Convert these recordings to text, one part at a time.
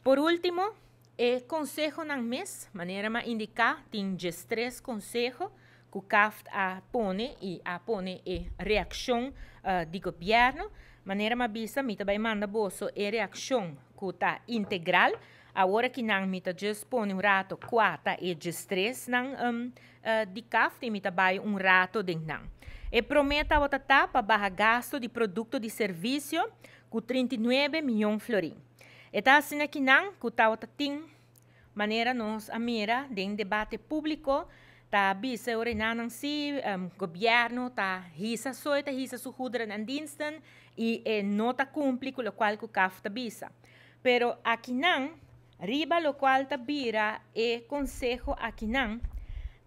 Por último, o consejo ng mes, maneira ma indicar, tem 3 consejo que o CAF pone e pone reação do governo, maneira ma bisa, mita vai manda bolso reação que está integral, agora que não mita just pone rato 4 e 3 ng de CAF, tem mita vai rato de não. E prometa a para barra gasto de produto de serviço com 39 milhões florim. E tá assim aqui não, que tá tem maneira nos a mira de debate público, tá bisa orinanang si governo tá hisa soita hisa suhudra nan dinstan e nota cumpli com o qual que o CAF tá bisa. Pero aqui não, riba lo qual tá bira e consejo aqui não,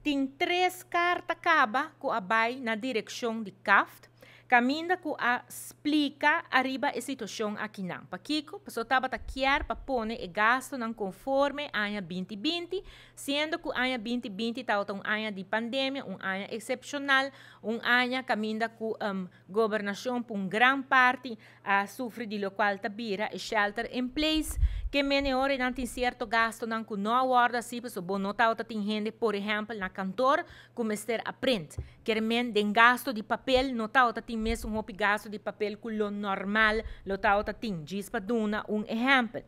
tem 3 cartas caba que abai na direção de CAF, caminha que explica arriba a situação aqui não. Para Kiko, pessoa estava a querer para pôr o gasto não conforme ano 2020, sendo que o ano 2020 estava um ano de pandemia, um ano excepcional, um ano caminha que a governação, por uma grande parte, sofre de local tabira e shelter in place, que menor não tem certo gasto não que não guarda assim, pessoa bom não estava tem gente, por exemplo, na cantor, como ester aprende, que men den gasto de papel não estava tem mesmo um gasto de papel que lo normal lo estava tem, diz para dar exemplo.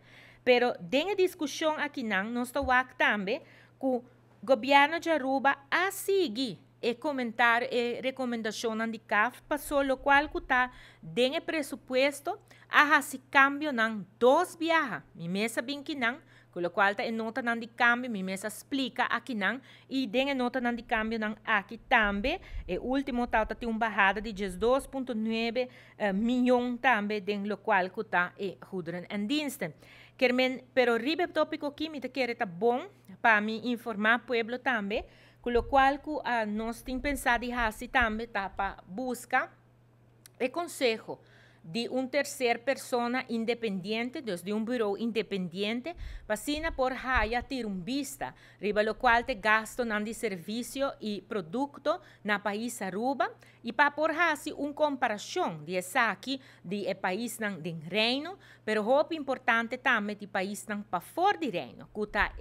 Pero denga discussão aqui não está wak também que o governo de Aruba a seguir e comentar e recomendação de CAF passou lo qual que está denga presupuesto a esse cambio não 2 viagens. Mi mesa bem que não, com o qual está em nota não de cambio, mi mesa explica aqui não e denga nota não de cambio não aqui também. E último tá tem uma barrada de 2,9 milhões também den lo qual que está e goederen en diensten. Pero ribe tópico aqui me quer tá bom para me informar pueblo também, com o qual que nós tem pensado assim também tá para buscar o consejo de terceira pessoa independente, de bureau independente, para por haya ter vista, riba lo qual te gasto nan de serviço e produto na país Aruba, e para por hasi comparação de essa aqui de país nan de reino, pero hope importante também de país nan para fora de reino, que tá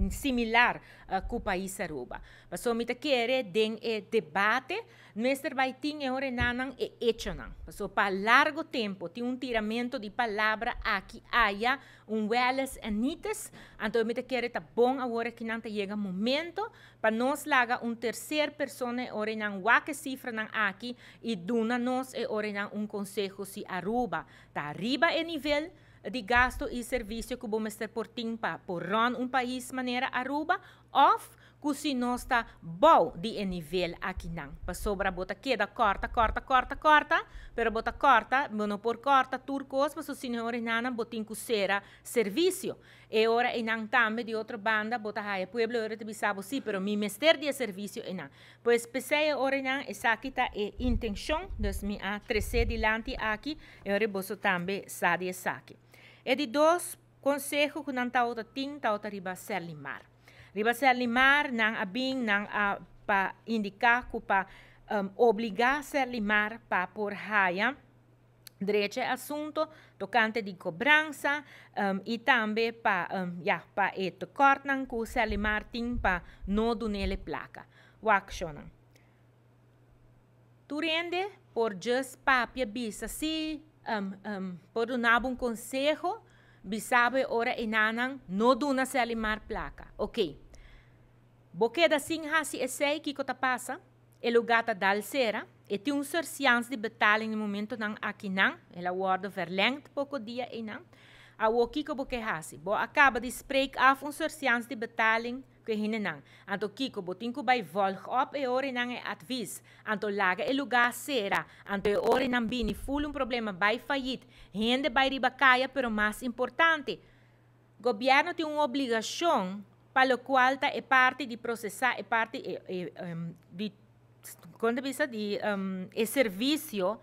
similar com o país Aruba. Paso me te quere den debate, nuestro baiting ore nanan hecho nan. Paso para largo tempo tem tiramento de palavra aqui haya weles anites, então me te quere tá bom agora que não chega momento para nós laga terceira pessoa ore nan wake cifra nan aqui e duna nos ore nan consejo si Aruba tá arriba e nível de gasto e serviço que vamos ter por timpa por run país maneira Aruba of que se nós está bom de nível aqui não. Para sobra bota queda corta, pero bota corta, não por corta turcos, para o senhor nana botin cusera serviço. E ora e não também de outra banda bota haia pueblo ora te bisabo sim, pero mi mester de serviço e não. Pois pensei ora não essa aqui tá intenção, dus mi a 13 dilante aqui, e ora boso também sabe essa aqui. E de 2 consejos que não tá outra ting, tá outra riba ser limar. Riba ser limar nang abing nang pa indicar que pa obrigar ser limar pa por haya direito assunto tocante de cobrança e também pa pa corte nang ku ser limar ting pa no dunele placa. Wakshonang. Tu rende por just papia bisa si por un consejo bisabe ora inanang no duna se alimar placa. Ok. Boqueda sin hasi essay que kota passa, e lugar ta dal sera, e tem surcians de betaling no momento nang akinang, ela word verlengd pouco dia inang, a wo kiko boke hasi. Bo acaba de spreek af surcians de betaling que hinenang. Anto kiko botinko bij volg op e ori nang e advies. Anto laga e lugar sera. Anto e ori nang bini full problema bij faillit. Hende bij ribacaya, pero mais importante. Governo tem uma obrigação para o qual é parte de processar, é parte de quando bisa de serviço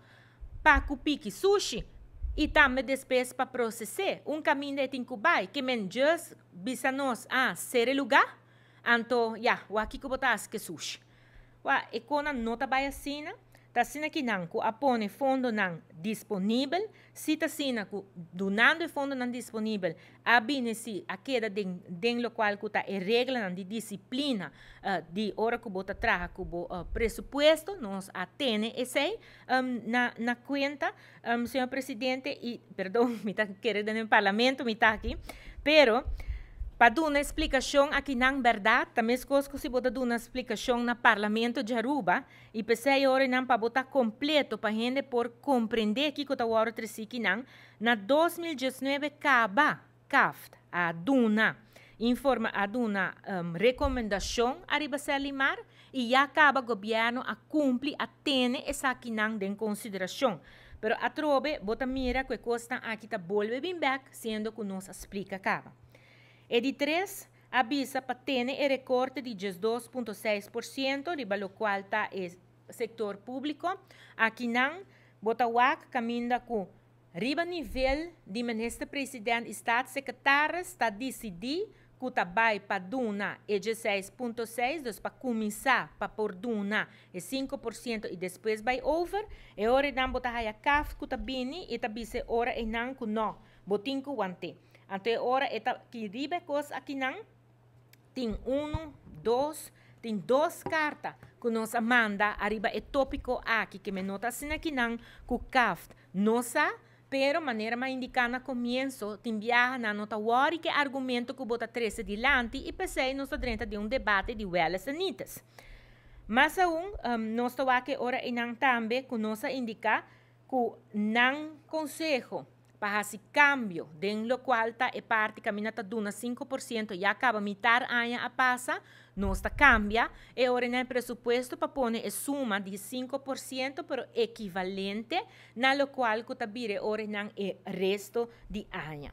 para cupique sushi e também despesa para processar. Caminho de tinkubai que men just bisa nos ser lugar. Anto, o aqui que botas que sushi. E quando não tá bem assim, tá sina que não ku apone fundo não disponível, se tá sina ku donando fundo não disponível, abine si a queda den lo qual ku tá e regla não de disciplina de hora ku bota traja ku bo presupuesto, nos atene esse na conta, senhor presidente, e perdão, me tá querendo no parlamento, me tá aqui, pero para dar uma explicação aqui na verdade, também se bota dar uma explicação no Parlamento de Aruba, e pensei agora não para botar completo para a gente por compreender que está o hora que não, na 2019 acaba CAFT a duna recomendação a Ribacelimar e já acaba o governo a cumprir a ter essa aqui não em consideração. Pero a trobe bota mira que costa aqui está volve bem back, sendo que nos explica acaba. E de 3, avisa para ter o recorte de 2,6%, riba lo qual está o setor público. Aqui não, Botawak caminha com riba nível de ministro-presidente, estado secretário, está decidido que está vai para duna e 16,6%, então para começar para por duna e 5% e depois vai over. E ora não botar a CAF que está bem e está bise ora e não que não, botin que wante. Até ora eta que ribe coisa aqui não tem tem duas cartas que nos manda arriba é tópico aqui que me nota assim aqui não que o CAF nossa pero maneira mais indicar no começo tem viaja na nota wari que argumento que bota 13 dilante e pensei nos dentro de debate de Welles e Nitas. Mas nós estou aqui ora e não também que nos indica que não consejo para esse cambio, dentro do qual está a parte que está dando 5% e acaba metade ano a passa, nós cambia e agora no presupuesto para pôr a suma de 5% pero equivalente, na lo qual que está vire ora no resto de ano.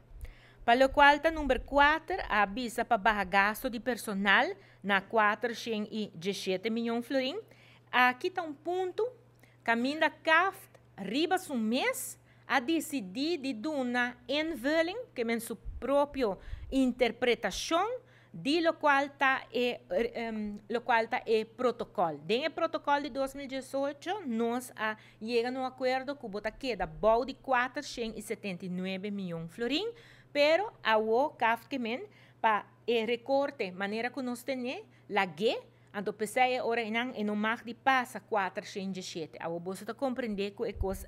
Para o qual está número 4, avisa para baixar gasto de personal na 417 milhões de florins. Aqui está ponto, caminho da CAF, riba um mês, a decidir de dar uma invulling, que é sua própria interpretação, de lo qual está o protocolo. Dentro do protocolo de 2018, nós chegamos a um acordo que bota queda bom de 479 milhões de florins, pero a o CAF que men para o recorte, maneira que nós temos, la G, então, pensei ora e não mais de passa 417. A você está compreender que é coisa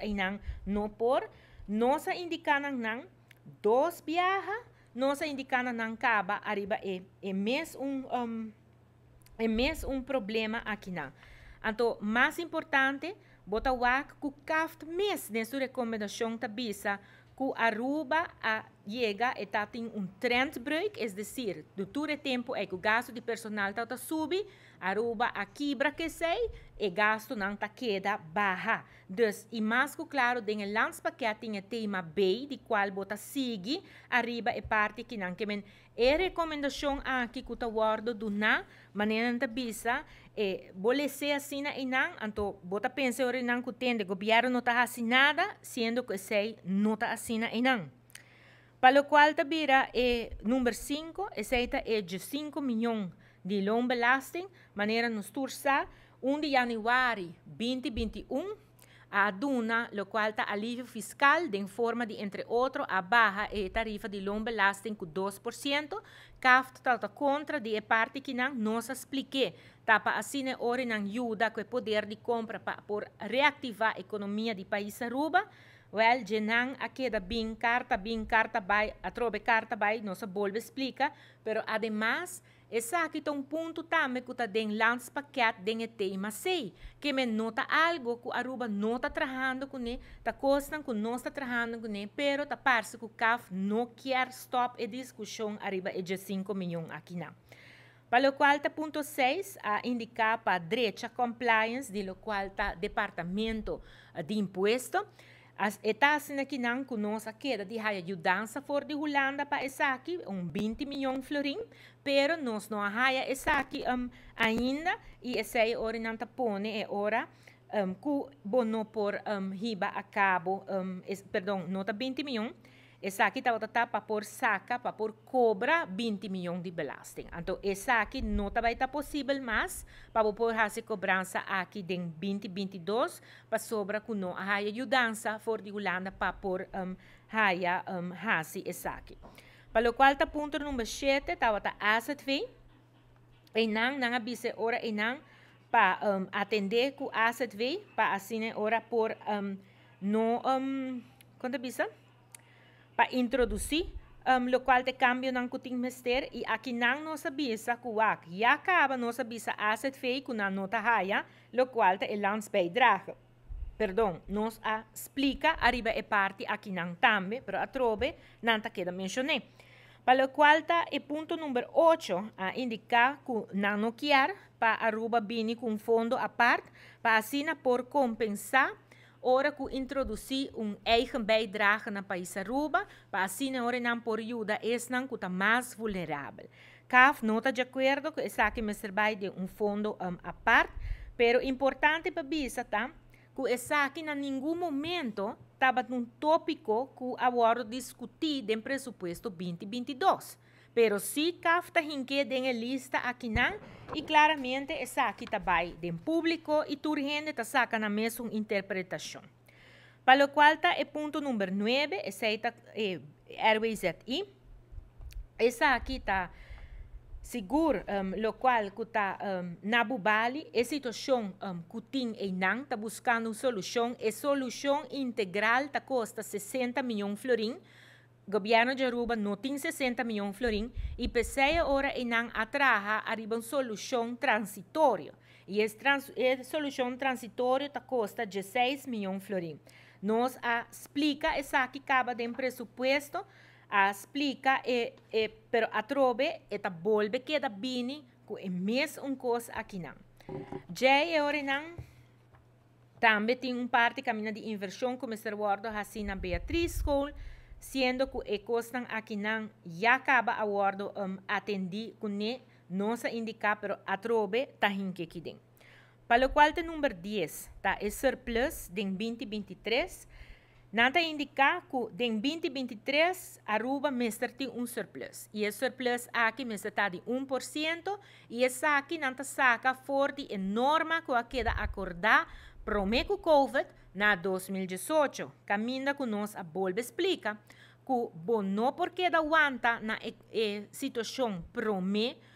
não por nossa indicando não dois viaja, nossa indicando não acaba arriba é mesmo problema aqui não. Então, mais importante, bota o que o CAF mesmo nessa recomendação tabisa que Aruba chega e está tem trend break, é decir, do todo o tempo é que o gasto de personal está subindo, Aruba a quebra que sei e gasto não está queda baixa. Então, e mais que claro, tem o landspaquete tem o tema B, de qual bota sigue, arriba é parte que não quemen. E recomendação aqui que está guardo do na, maneira não bisa, bole ser assim e não, então bota pensa ora não que tem, o governo não está assim nada, sendo que sei não está assim e não. Para o qual tabira número 5, aceita de 5 milhões de loan belasting, maneira nos tursa, 1 de januário 2021, a duna, lo qual está alívio fiscal, de forma de, entre outros, a barra e tarifa de loan belasting com 2%, CAF está contra de parte que não nos expliquei, tapa assim ora não ajuda com o poder de compra para reativar a economia do país Aruba. Well, jenang aqueda bin carta vai, a trobe carta vai, não se volve explica, pero además, essa aqui tem ponto também que está dentro landspaquete dentro do tema 6, que me nota algo que Aruba não está trabalhando com ele, está costando que não está trabalhando com ele, pero está parece que o CAF não quer stop a discussão arriba de 5 milhões aqui não. Para o qual está ponto 6, a indicar para a direita compliance, de lo qual está departamento de imposto. As etapas aqui não conosco queda de ajudança for de Holanda para essa aqui 20 milhões de florins, pero nós não há essa aqui ainda e essa é hora não tapone é hora que bono por riba a cabo, perdão, nota 20 milhões essa aqui está para por saca, para por cobra 20 milhões de belasting. Então, essa aqui não vai estar possível mais para por fazer cobrança aqui em 2022 para sobra com não a ajudança for de Holanda para por fazer essa aqui. Para o qual está ponto número 7, está asset fee. E não avisa ora e não para atender com asset fee, para assim ora por no quanto avisa? Para introduzir lo qual te cambio ng kuting mester e aqui não sabia que o já acaba não sabia asset fee com a nota haya lo qual te lands bijdrage. Perdão, nos explica arriba e parte aqui não também, pero a trobe não ta queda mencionei. Para o qual está o ponto número 8 a indicar que não quer para Aruba bini com fundo à parte para assim por compensar ora que introduzir eigen bijdrage na país Aruba, para assim ora não por ajuda não que está mais vulnerável. CAF nota de acordo que essa aqui me serve de fundo à parte, pero importante para bisa tá que essa aqui em nenhum momento estava num tópico que agora discutir do presupuesto 2022. Pero se CAF está em lista aqui não, e claramente essa aqui está bem do público e turgente está sacando a mesma interpretação. Para o qual está o ponto número 9, essa está RWZI. Essa aqui está seguro, lo qual que está na Bubali, a situação que tem e não está buscando solução, e solução integral está custa 60 milhões florim. Governo de Aruba não tem 60 milhões florim e precisa ora e não atraja arriba uma solução transitória. E essa solução transitória está custa 16 milhões florim. Nos explica essa que acaba de presupuesto, explica pero a trobe eta volve queda bini com é mesmo coisa aqui não. Já ora não também tem parte caminho de inversão como Mr. Wardo assim na Beatriz School, sendo que e costan aqui não já acaba a Wardo atendi com ne nossa indicar pero a trobe tá hinque aqui dentro. Para o qual tem número 10, tá é surplus de 2023. Nada indica que em 2023 Aruba mestre tem surplus. E esse surplus aqui mestre está de 1%. E essa aqui não saca fora de norma que queda acordar prometo COVID na 2018. Caminha que nós a bolsa explica que não porque da aguanta na situação prometo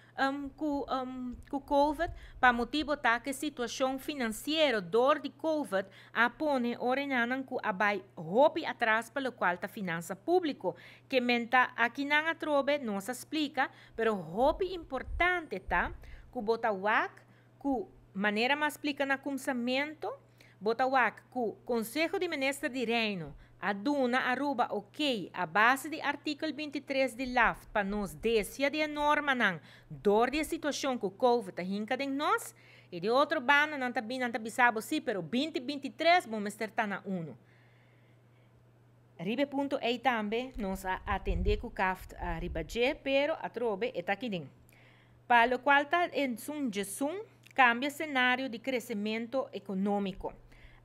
com COVID, para motivo tá que situação financeira dor de COVID apone orenanan que abai hopi atrás para o qual tá finança público que menta aqui não atrobe não se explica, pero hopi importante tá que bota wak que maneira mais explica na começamento bota wak que Conselho de Ministros de Reino aduna Aruba ok a base do artigo 23 de LAFT para nos descer de norma não dor de situação que o COVID está hinca de nós e de outro bando não está bem não está bisabo sim pero 2023 vamos estar na 1. Ribe ponto aí também nos atender com o CAFT a ribaje pero a trobe está aqui dentro. Para o qual está em sum cambia cenário de crescimento econômico.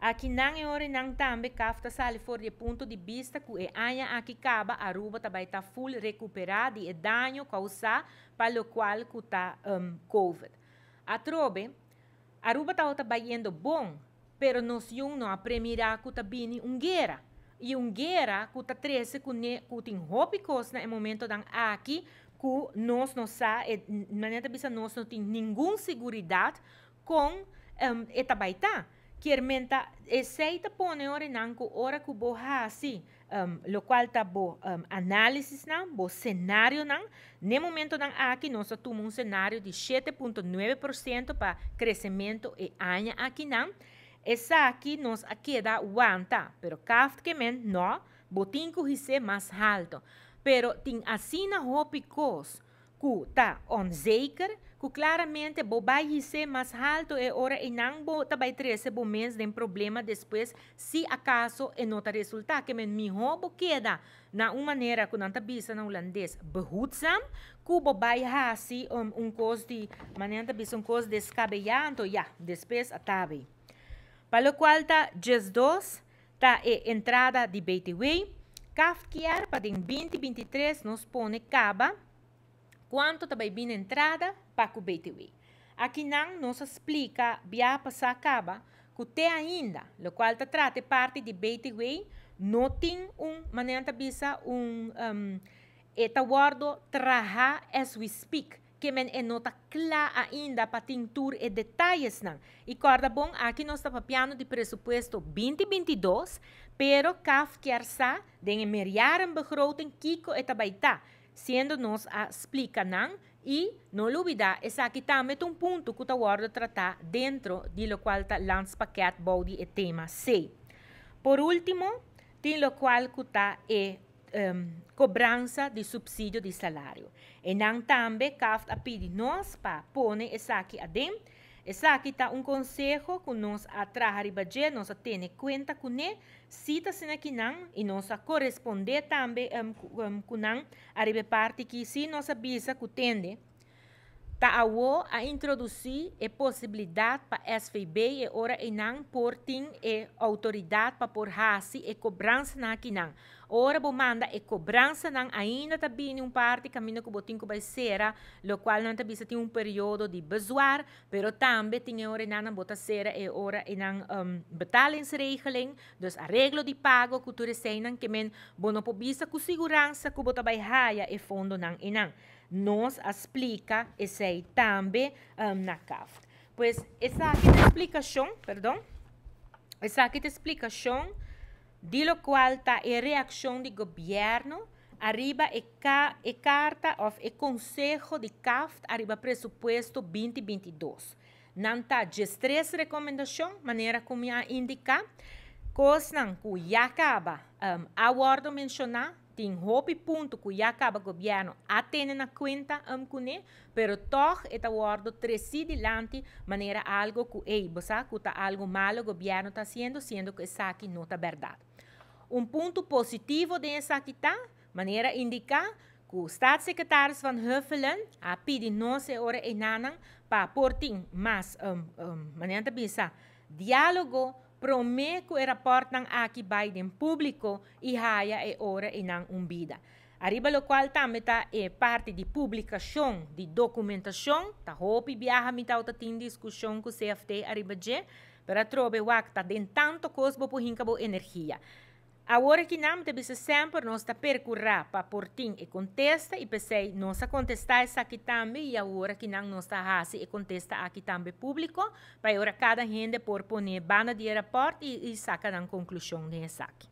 Aqui não é hora não também CAFTA sale fora de ponto de vista que é aña aqui acaba Aruba também está full recuperado e dano causado para o qual que está COVID. A trobe Aruba está indo bom, pero nós não aprendemos que está vindo guerra. E guerra que está 13 que tem hopicos no momento dan aqui que nós não sabe, maneira bisa nós não tem nenhuma segurança com eta baita. Quermenta eceita pone ora nanco ora que bo hasi lo qual tá bo análise não bo cenário não no momento não aqui nós tomamos cenário de 7,9% para crescimento e aña aqui não essa aqui nos queda aguanta pero caft que men não botin que hise mais alto pero tem assim na hopicos que tá onzeker que claramente bo vai ser mais alto e ora e não bo também treze bo mês de problema depois se acaso e nota resulta que men mi hobo queda na uma maneira que não tá bisa na holandês behutsam que bo vai hasi coisa de maneira bisa coisa descabellado ja depois atabe para o qual tá just 2 tá entrada de BTW Kafkier para em 2023 nos põe caba quanto também bem entrada para o BTW. Aqui não nos explica via passar caba que tem ainda, o qual trata parte de BTW, não tem maneira bisa eta guardo traha as we speak, que men é nota clara ainda para tintur e detalhes não. E corda bom, aqui nós está piano de pressuposto 2022, pero CAF quer sa den meriar en begroting kiko eta baita, sendo nos a explica não e não olvida essa aqui também um ponto que o guardo tratar dentro de lo qual tá landspaket body e tema C. Por último, tem lo qual que tá cobrança de subsídio de salário. E não também CAF a pedir nós para pôr essa aqui adentro. Essa aqui está conselho que nós a trabalhar, nós a ter em conta com ele, cita se aqui não, e nós a corresponder também com não, a parte que se nós avisa que tende, tá a introduzir a possibilidade para SVB e ora e não por tem a autoridade para por hasi e cobrança na aqui não. Ora bo manda e cobrança não ainda tá bem parte caminho que botinho vai ser, lo qual não tá bisa tem período de bezoar, pero também tem ora não bota ser e ora e não betalingsregeling, dus arreglo de pago que tu receiam que men bono po bisa com segurança que bota vai haia e fundo não e não. Nos explica esse aí também na CAF. Pois essa aqui é a explicação, perdão, essa aqui é a explicação de lo qual está a reação do governo arriba a carta ou o conselho de CAF arriba presupuesto 2022. Não está as três recomendações, maneira como eu indicar, coisas que já acaba a mencionar, tem hopi ponto que já acaba o governo a ter na conta com ele, pero toch é acordo tresidilante maneira algo que está algo malo o governo está sendo que isso aqui não é verdade. Ponto positivo dessa aqui está, maneira indicar que o staatssecretário van Huffelen a pedir nós ora e nanan para porting mais maneira bisa diálogo prometo e raportam aqui Biden público e haia e ora e não vida. Arriba lo qual também está parte de publicação, de documentação, tá hopi viaja mi tauta tin discussão com o CFT arriba je, para trobe wakta den tanto cosbo por hincabo energia. Agora que não te bisa sempre nós está percorrer para portim e contesta e pensei nós a contestar essa aqui também e agora que não nós está hasi e contesta aqui também público para agora cada gente por poner banda de rapport e saca na conclusão dessa aqui.